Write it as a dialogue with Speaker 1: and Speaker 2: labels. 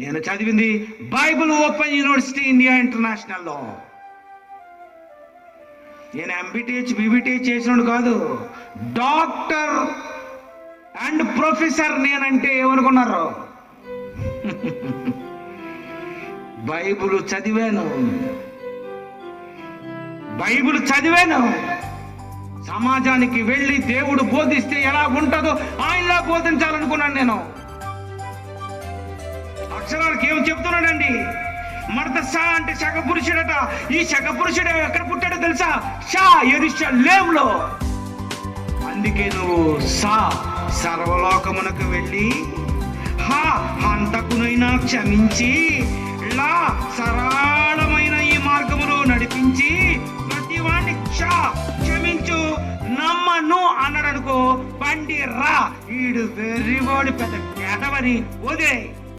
Speaker 1: నేను చదివింది Bible open university India ఇంటర్నేషనల్లో. నేను ఎంబీటీహెచ్ బీబీటీహెచ్ చేసినాడు కాదు, డాక్టర్ అండ్ ప్రొఫెసర్ నేనంటే ఏమనుకున్నారు? బైబిల్ చదివాను. సమాజానికి వెళ్ళి దేవుడు బోధిస్తే ఎలా ఉంటుందో ఆయనలా బోధించాలనుకున్నాను నేను. అక్షరాలకు ఏం చెప్తున్నాడండి? మర్ద షా అంటే శక పురుషుడట. ఈ శక పురుషుడు ఎక్కడ పుట్టాడో తెలుసా? షా యెరూషలేములో. అందుకే నువ్వు సా సర్వలోకమునకు వెళ్ళి, హా హంతకునైనా క్షమించి, లా సరళమైన ఈ మార్గములో నడిపించి, ప్రతి వాడిని క్షమించు, నమ్మను అన్నాడు అనుకో, బండి రా ఈడు వెర్రివాడు పెద్ద కేటవని వదిలే.